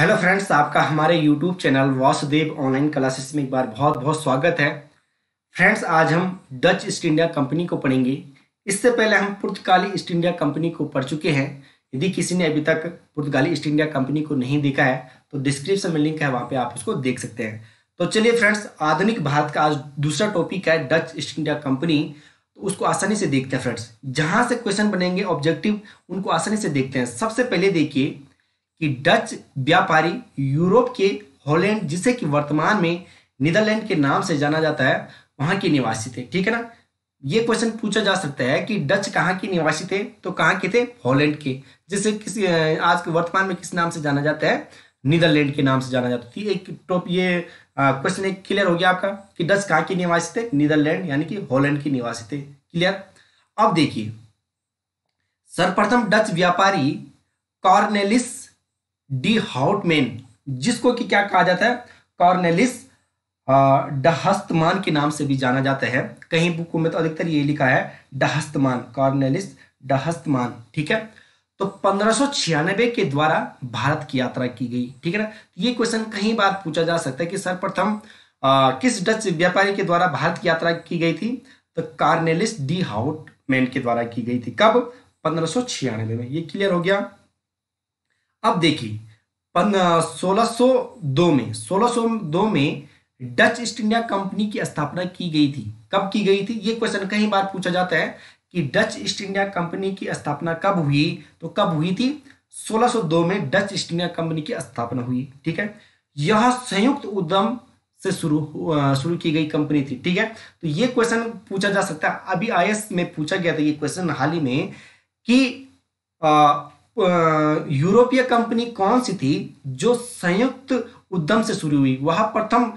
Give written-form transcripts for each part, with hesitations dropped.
Hello friends, आपका हमारे YouTube channel Vasudev online classes में एक बार बहुत बहुत स्वागत है। फ्रेंड्स, आज हम डच ईस्ट इंडिया कंपनी को पढ़ेंगे। इससे पहले हम पुर्तगाली ईस्ट इंडिया कंपनी को पढ़ चुके हैं। यदि किसी ने अभी तक पुर्तगाली ईस्ट इंडिया कंपनी को नहीं देखा है तो डिस्क्रिप्शन में लिंक है, वहाँ पे आप उसको देख सकते हैं। तो चलिए फ्रेंड्स, आधुनिक भारत का आज दूसरा टॉपिक है डच ईस्ट इंडिया कंपनी। तो उसको आसानी से देखते हैं फ्रेंड्स। जहाँ से क्वेश्चन बनेंगे ऑब्जेक्टिव, उनको आसानी से देखते हैं। सबसे पहले देखिए कि डच व्यापारी यूरोप के हॉलैंड, जिसे कि वर्तमान में नीदरलैंड के नाम से जाना जाता है, वहां के निवासी थे। ठीक है ना। ये क्वेश्चन पूछा जा सकता है कि डच कहाँ के निवासी थे, तो कहाँ के थे? हॉलैंड के, जिसे किसी आज के वर्तमान में किस नाम से जाना जाता है? नीदरलैंड के नाम से जाना जाता है। एक टॉप ये क्वेश्चन एक क्लियर हो गया आपका कि डच कहाँ के निवासी थे? नीदरलैंड यानी कि हॉलैंड के निवासी थे। क्लियर। अब देखिए, सर्वप्रथम डच व्यापारी कॉर्नेलिस डी हाउटमैन, जिसको कि क्या कहा जाता है? कॉर्नेलिस डहस्तमान के नाम से भी जाना जाता है। कहीं बुकों में तो अधिकतर ये लिखा है डहस्तमान, कॉर्नेलिस डहस्तमान। ठीक है। तो 1596 के द्वारा भारत की यात्रा की गई। ठीक है ना। ये क्वेश्चन कहीं बार पूछा जा सकता है कि सर्वप्रथम किस डच व्यापारी के द्वारा भारत की यात्रा की गई थी? तो कॉर्नेलिस डी हाउटमैन के द्वारा की गई थी। कब? 1596 में। ये क्लियर हो गया। अब देखिए, 1602 में डच ईस्ट इंडिया कंपनी की स्थापना की गई थी। कब की गई थी? ये क्वेश्चन कई बार पूछा जाता है कि डच ईस्ट इंडिया कंपनी की स्थापना कब हुई? तो कब हुई थी? 1602 में डच ईस्ट इंडिया कंपनी की स्थापना हुई। ठीक है। यह संयुक्त उद्यम से शुरू की गई कंपनी थी। ठीक है। तो ये क्वेश्चन पूछा जा सकता है। अभी आईएएस में पूछा गया था ये क्वेश्चन हाल ही में कि यूरोपीय कंपनी कौन सी थी जो संयुक्त उद्यम से शुरू हुई? वह प्रथम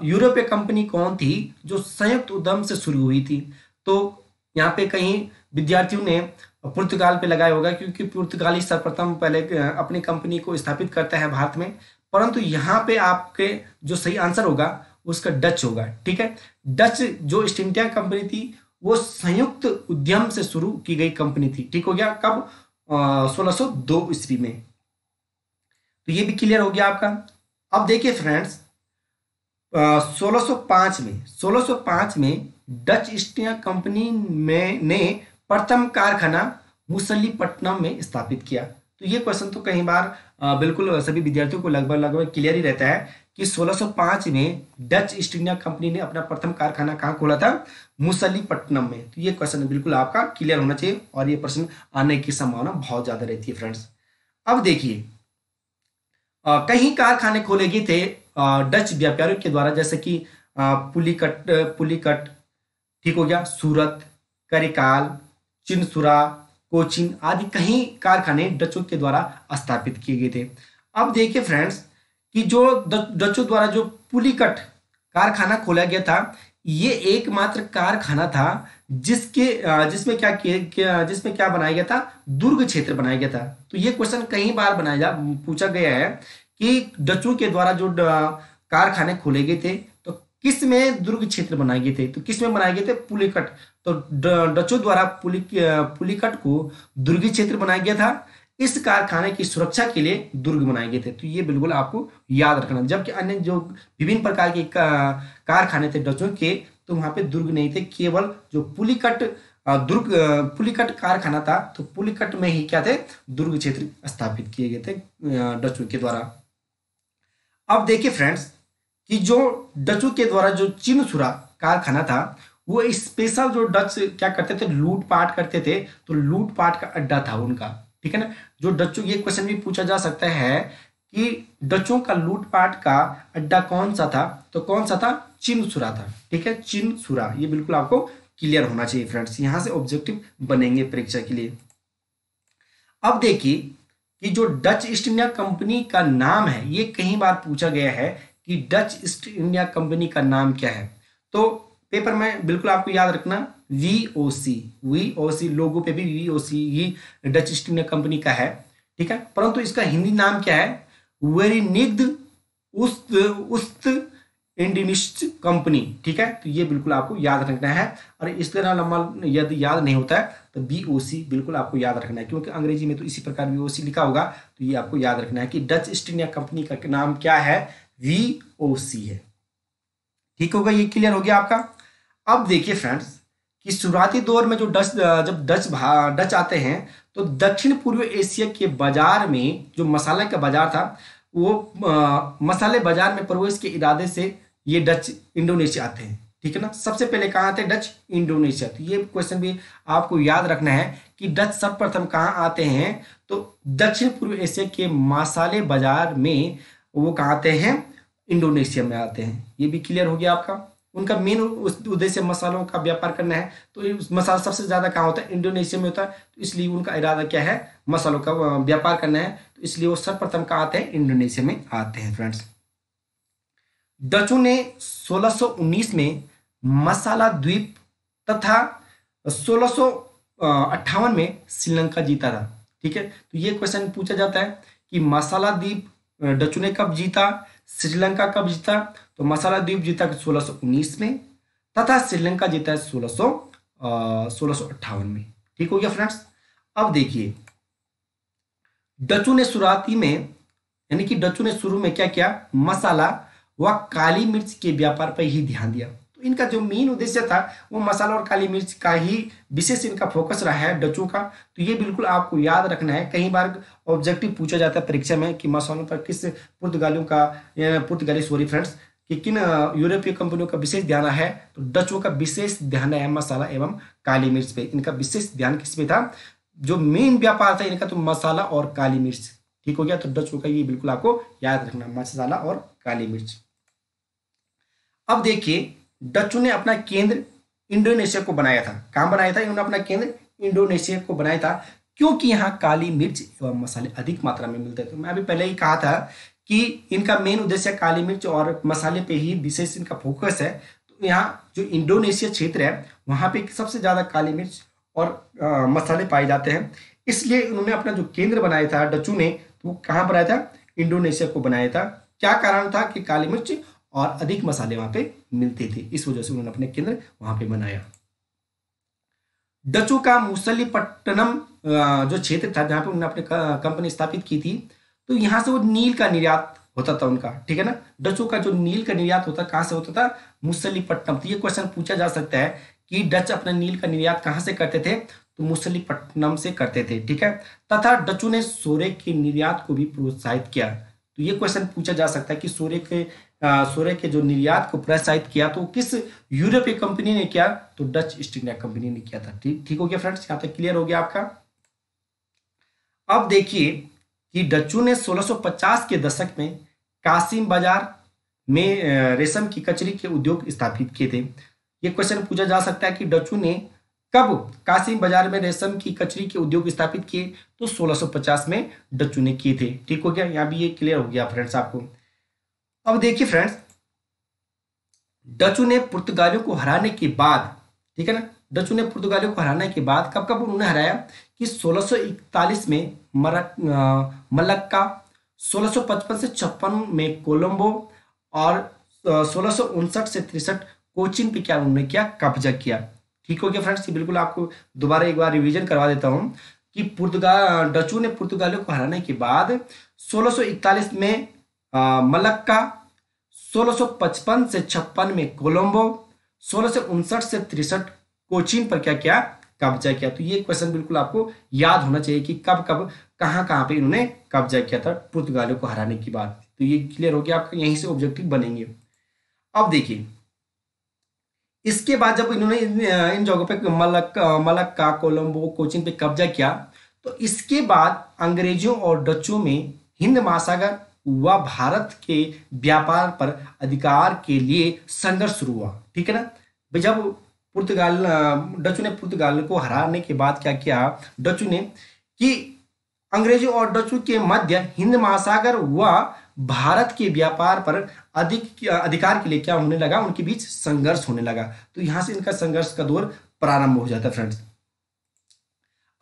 यूरोपीय कंपनी कौन थी जो संयुक्त उद्यम से शुरू हुई थी? तो यहाँ पे कहीं विद्यार्थियों ने पुर्तगाल पे लगाया होगा, क्योंकि पुर्तगाली सर्वप्रथम पहले अपनी कंपनी को स्थापित करता है भारत में। परंतु यहाँ पे आपके जो सही आंसर होगा उसका डच होगा। ठीक है। डच जो ईस्ट इंडिया कंपनी थी वो संयुक्त उद्यम से शुरू की गई कंपनी थी। ठीक हो गया। कब? 1602 ईस्वी में। तो ये भी क्लियर हो गया आपका। अब देखिए फ्रेंड्स, 1605 में डच ईस्ट इंडिया कंपनी में ने प्रथम कारखाना मुसल्लीपट्टनम में स्थापित किया। तो ये क्वेश्चन तो कई बार बिल्कुल सभी विद्यार्थियों को लगभग क्लियर ही रहता है कि 1605 में डच ईस्ट इंडिया कंपनी ने अपना प्रथम कारखाना कहाँ खोला था? मुसल्लीपट्टनम में। तो ये क्वेश्चन बिल्कुल आपका क्लियर होना चाहिए और ये प्रश्न आने की संभावना बहुत ज्यादा रहती है फ्रेंड्स। अब देखिए, कई कारखाने खोले गए थे डच व्यापारियों के द्वारा, जैसे कि पुलिकट, ठीक हो गया, सूरत, करिकाल, चिनसुरा, कोचिन आदि कई कारखाने डचों के द्वारा स्थापित किए गए थे। अब देखिए फ्रेंड्स कि जो डचों द्वारा जो पुलिकट कारखाना खोला गया था, ये एकमात्र कारखाना था जिसमें क्या बनाया गया था? दुर्ग क्षेत्र बनाया गया था। तो ये क्वेश्चन कई बार पूछा गया है कि डचों के द्वारा जो कारखाने खोले गए थे तो किस में दुर्ग क्षेत्र बनाए गए थे? तो किस में बनाए गए थे? पुलिकट। तो डचों द्वारा पुलिकट को दुर्ग क्षेत्र बनाया गया था। इस कारखाने की सुरक्षा के लिए दुर्ग बनाए गए थे। तो ये बिल्कुल आपको याद रखना। जबकि अन्य जो विभिन्न प्रकार के कारखाने थे डचों के, तो वहां पे दुर्ग नहीं थे। केवल जो पुलिकट कारखाना था, तो पुलिकट में ही क्या थे? दुर्ग क्षेत्र स्थापित किए गए थे डचों के द्वारा। अब देखिए फ्रेंड्स कि जो डचों के द्वारा जो चिनसुरा कारखाना था, वो स्पेशल जो डच क्या करते थे? लूटपाट करते थे। तो लूटपाट का अड्डा था उनका। ठीक है ना। जो डचों, ये क्वेश्चन भी पूछा जा सकता है कि डचों का लूटपाट का अड्डा कौन सा था? तो कौन सा था? चिनसुरा था। ठीक है, चिनसुरा। ये बिल्कुल आपको क्लियर होना चाहिए फ्रेंड्स। यहां से ऑब्जेक्टिव बनेंगे परीक्षा के लिए। अब देखिए कि जो डच ईस्ट इंडिया कंपनी का नाम है, ये कई बार पूछा गया है कि डच ईस्ट इंडिया कंपनी का नाम क्या है? तो पेपर में बिल्कुल आपको याद रखना वीओसी लोगो पे भी वीओसी ही डच ईस्ट इंडिया कंपनी का है। ठीक है। परंतु इसका हिंदी नाम क्या है? वेरिनिग्द उस्त इंडियनिस्ट कंपनी, ठीक है। तो ये बिल्कुल आपको याद रखना है, और इस तरह लंबा यदि याद नहीं होता है तो बीओसी बिल्कुल आपको याद रखना है, क्योंकि अंग्रेजी में तो इसी प्रकार बीओसी लिखा होगा। तो ये आपको याद रखना है कि डच ईस्ट इंडिया कंपनी का नाम क्या है, वीओसी है। ठीक होगा, ये क्लियर हो गया आपका। अब देखिए फ्रेंड्स कि शुरुआती दौर में जो जब डच आते हैं तो दक्षिण पूर्व एशिया के बाजार में जो मसाले का बाजार था, वो मसाले बाजार में प्रवेश के इरादे से ये डच इंडोनेशिया आते हैं, ठीक है ना। सबसे पहले कहाँ आते हैं, डच इंडोनेशिया। तो ये क्वेश्चन भी आपको याद रखना है कि डच सर्वप्रथम कहाँ आते हैं, तो दक्षिण पूर्व एशिया के मसाले बाजार में वो कहाँ आते हैं, इंडोनेशिया में आते हैं। ये भी क्लियर हो गया आपका। उनका मेन उद्देश्य मसालों का व्यापार करना है, तो मसाला सबसे ज्यादा कहाँ होता है, इंडोनेशिया में होता है। तो इसलिए उनका इरादा क्या है, मसालों का व्यापार करना है, तो इसलिए वो सर्वप्रथम कहाँ आते हैं, इंडोनेशिया में आते हैं फ्रेंड्स। डचों ने 1619 में मसाला द्वीप तथा 1658 में श्रीलंका जीता था, ठीक है। तो ये क्वेश्चन पूछा जाता है कि मसाला द्वीप डचों ने कब जीता, श्रीलंका कब जीता। तो मसाला द्वीप जीता 1619 में तथा श्रीलंका जीता है 1658 में। ठीक हो गया फ्रेंड्स। अब देखिए डचों ने शुरुआती में, यानी कि डचों ने शुरू में क्या किया, मसाला व काली मिर्च के व्यापार पर ही ध्यान दिया। तो इनका जो मेन उद्देश्य था वो मसाला और काली मिर्च का ही विशेष इनका फोकस रहा है डचों का। तो ये बिल्कुल आपको याद रखना है। कई बार ऑब्जेक्टिव पूछा जाता है परीक्षा में कि मसालों पर किस पुर्तगाली फ्रेंड्स कि किन यूरोपीय कंपनियों का विशेष ध्यान है। तो डचों का विशेष ध्यान है मसाला एवं काली मिर्च पे। इनका विशेष ध्यान किस पे था, जो मेन व्यापार था इनका तो मसाला और काली मिर्च। ठीक हो गया। तो डचों का ये बिल्कुल आपको याद रखना, मसाला और काली मिर्च। अब देखिए डचों ने अपना केंद्र इंडोनेशिया को बनाया था। कहां बनाया था इन्होंने अपना केंद्र, इंडोनेशिया को बनाया था, क्योंकि यहाँ काली मिर्च एवं मसाले अधिक मात्रा में मिलते थे। तो मैं अभी पहले ही कहा था कि इनका मेन उद्देश्य काली मिर्च और मसाले पे ही विशेष इनका फोकस है। तो यहाँ जो इंडोनेशिया क्षेत्र है वहां पे सबसे ज्यादा काली मिर्च और मसाले पाए जाते हैं। इसलिए उन्होंने अपना जो केंद्र बनाया था डचों ने, तो वो कहाँ बनाया था, इंडोनेशिया को बनाया था। क्या कारण था कि काली मिर्च और अधिक मसाले वहां पे मिलते थे, इस वजह से उन्होंने अपने केंद्र वहां पे बनाया। डचों का मुसल्लीपट्टनम जो क्षेत्र था जहां पे उन्होंने अपनी कंपनी स्थापित की थी, तो यहां से वो नील का निर्यात होता था उनका, ठीक है ना। डचों का जो नील का निर्यात होता कहां से होता था, मुसल्लीपट्टनम। तो ये क्वेश्चन पूछा जा सकता है कि डच अपना नील का निर्यात कहां से करते थे, तो मुसल्लीपट्टनम से करते थे, ठीक है। तथा डचों ने सोरे के निर्यात को भी प्रोत्साहित किया। तो ये क्वेश्चन पूछा जा सकता है कि सोरे के जो निर्यात को प्रोत्साहित किया तो किस यूरोपीय कंपनी ने किया, तो डच ईस्ट इंडिया कंपनी ने किया था। ठीक हो गया फ्रेंड्स, यहां तक क्लियर हो गया आपका। अब देखिए कि डचों ने 1650 के दशक में कासिम बाजार में रेशम की कचरी के उद्योग स्थापित किए थे। यह क्वेश्चन पूछा जा सकता है कि डचों ने कब कासिम बाजार में रेशम की कचरी के उद्योग स्थापित किए, तो 1650 में डचों ने किए थे। ठीक हो गया, यहां भी ये क्लियर हो गया फ्रेंड्स आपको। अब देखिए फ्रेंड्स डचों ने पुर्तगालियों को हराने के बाद, ठीक है ना, डचों ने पुर्तगालियों को हराने के बाद कब कब उन्होंने हराया कि 1641 में मलक्का, 1655 से 56 में कोलंबो और 1659 से 63 कोचिन पे क्या उन्होंने किया, कब्जा किया। ठीक हो गया फ्रेंड्स, ये बिल्कुल आपको दोबारा एक बार रिवीजन करवा देता हूं कि डचों ने पुर्तगालियों को हराने के बाद 1641 में मलक्का, 1655 से 56 में कोलंबो, 1659 से 63 कोचीन पर क्या किया, कब्जा किया। तो ये क्वेश्चन बिल्कुल आपको याद होना चाहिए कि कब कब कहां पे इन्होंने कब्जा किया था पुर्तगालियों को हराने के बाद। तो ये क्लियर हो गया आपका, यहीं से ऑब्जेक्टिव बनेंगे। अब देखिए इसके बाद जब इन्होंने इन जगहों पे मलक्का, कोलंबो, कोचीन पे कब्जा किया, तो इसके बाद अंग्रेजों और डचों में हिंद महासागर व भारत के व्यापार पर अधिकार के लिए संघर्ष शुरू हुआ। ठीक है ना। जब डचों ने पुर्तगाल को हराने के बाद क्या किया डचों ने कि अंग्रेजों और डचों के मध्य हिंद महासागर व भारत के व्यापार पर अधिकार के लिए क्या होने लगा, उनके बीच संघर्ष होने लगा। तो यहां से इनका संघर्ष का दौर प्रारंभ हो जाता है फ्रेंड्स।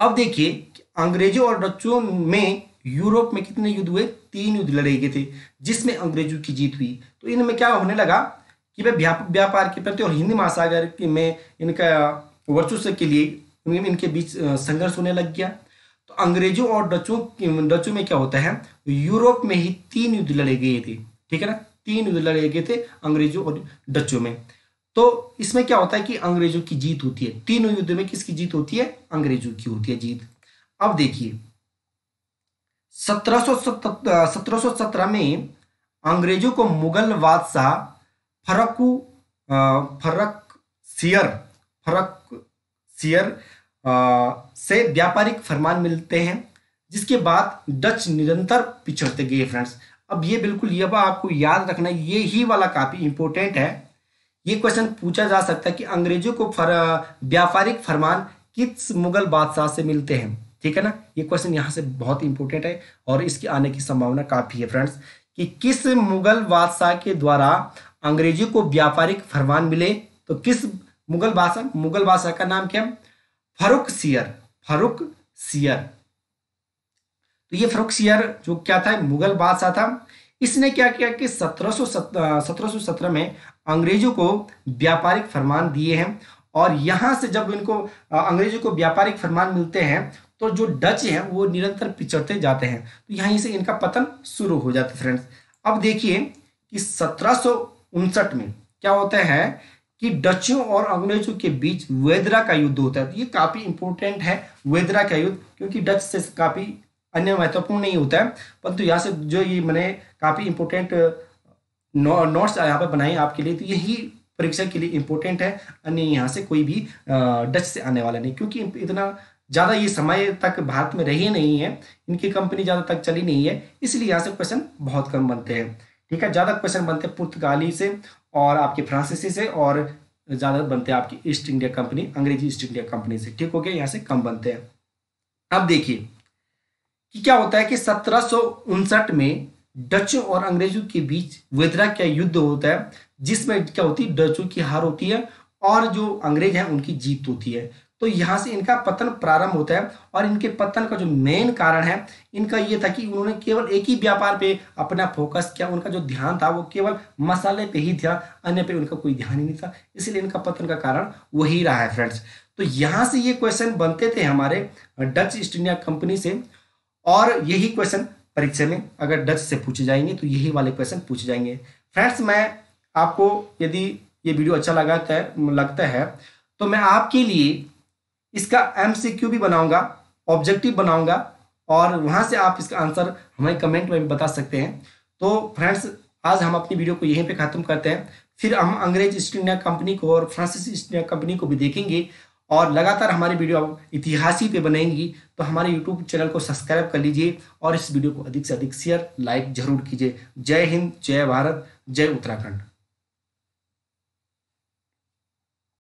अब देखिए अंग्रेजों और डचों में यूरोप में कितने युद्ध हुए, 3 युद्ध लड़े गए थे, जिसमें अंग्रेजों की जीत हुई। तो इनमें क्या होने लगा कि वे व्यापार के प्रति और हिंदी महासागर में इनका वर्चस्व के लिए इनके बीच संघर्ष होने लग गया। तो अंग्रेजों और डचों में क्या होता है, यूरोप में ही 3 युद्ध लड़े गए थे, ठीक है ना, 3 युद्ध लड़े गए थे अंग्रेजों और डचों में। तो इसमें क्या होता है कि अंग्रेजों की जीत होती है, तीनों युद्ध में किसकी जीत होती है, अंग्रेजों की होती है जीत। अब देखिए 1717 में अंग्रेजों को मुगल बादशाह फर्रुखसियर से व्यापारिक फरमान मिलते हैं, जिसके बाद डच निरंतर पिछड़ते गए फ्रेंड्स। अब ये बिल्कुल ये आपको याद रखना, ये ही वाला काफी इंपॉर्टेंट है। ये क्वेश्चन पूछा जा सकता है कि अंग्रेजों को व्यापारिक फरमान किस मुगल बादशाह से मिलते हैं, ठीक है ना। ये क्वेश्चन यहाँ से बहुत इंपॉर्टेंट है और इसके आने की संभावना काफी है फ्रेंड्स, कि किस मुगल बादशाह के द्वारा अंग्रेजों को व्यापारिक फरमान मिले। तो किस मुगल बादशाह का नाम क्या, फर्रुखसियर। तो ये फर्रुखसियर जो क्या था, मुगल बादशाह था। इसने क्या किया कि 1717 में अंग्रेजों को व्यापारिक फरमान दिए हैं, और यहां से जब इनको अंग्रेजों को व्यापारिक फरमान मिलते हैं तो जो डच हैं वो निरंतर पिछड़ते जाते हैं, तो यहीं से इनका पतन शुरू हो जाता है फ्रेंड्स। अब देखिए कि 1759 में क्या होता है कि डचों और अंग्रेजों के बीच वेदरा का युद्ध होता है। तो ये काफी इंपॉर्टेंट है वेदरा का युद्ध, क्योंकि डच से काफी अन्य महत्वपूर्ण नहीं होता है, परंतु यहाँ से जो ये मैंने काफी इंपॉर्टेंट नोट्स यहाँ पर बनाए आपके लिए, तो यही परीक्षा के लिए इंपॉर्टेंट है। अन्य यहाँ से कोई भी डच से आने वाला नहीं, क्योंकि इतना ज्यादा ये समय तक भारत में रही नहीं है, इनकी कंपनी ज्यादा तक चली नहीं है, इसलिए यहाँ से क्वेश्चन बहुत कम बनते हैं, ठीक है। ज्यादा क्वेश्चन बनते हैं पुर्तगाली से और आपके फ्रांसीसी से, और ज्यादा बनते हैं आपकी ईस्ट इंडिया कंपनी, अंग्रेजी ईस्ट इंडिया कंपनी से, ठीक हो गया, यहाँ से कम बनते हैं। अब देखिए कि क्या होता है कि 1759 में डचों और अंग्रेजों के बीच वेदरा का युद्ध होता है, जिसमें क्या होती है, डचों की हार होती है और जो अंग्रेज हैं उनकी जीत होती है। तो यहां से इनका पतन प्रारंभ होता है, और इनके पतन का जो मेन कारण है इनका ये था कि उन्होंने केवल एक ही व्यापार पे अपना फोकस किया, उनका जो ध्यान था वो केवल मसाले पे ही था, अन्य पे उनका कोई ध्यान ही नहीं था, इसलिए इनका पतन का कारण वही रहा है फ्रेंड्स। तो यहां से ये क्वेश्चन बनते थे हमारे डच ईस्ट इंडिया कंपनी से, और यही क्वेश्चन परीक्षा में अगर डच से पूछे जाएंगे तो यही वाले क्वेश्चन पूछे जाएंगे फ्रेंड्स। मैं आपको यदि ये वीडियो अच्छा लगता है तो मैं आपके लिए इसका MCQ भी बनाऊंगा, ऑब्जेक्टिव बनाऊंगा, और वहां से आप इसका आंसर हमें कमेंट में बता सकते हैं। तो फ्रेंड्स आज हम अपनी वीडियो को यहीं पे खत्म करते हैं, फिर हम अंग्रेज ईस्ट इंडिया कंपनी को और फ्रांसीसी ईस्ट इंडिया कंपनी को भी देखेंगे, और लगातार हमारी वीडियो इतिहासी पे बनेंगी। तो हमारे यूट्यूब चैनल को सब्सक्राइब कर लीजिए और इस वीडियो को अधिक से अधिक शेयर लाइक जरूर कीजिए। जय हिंद, जय भारत, जय उत्तराखंड।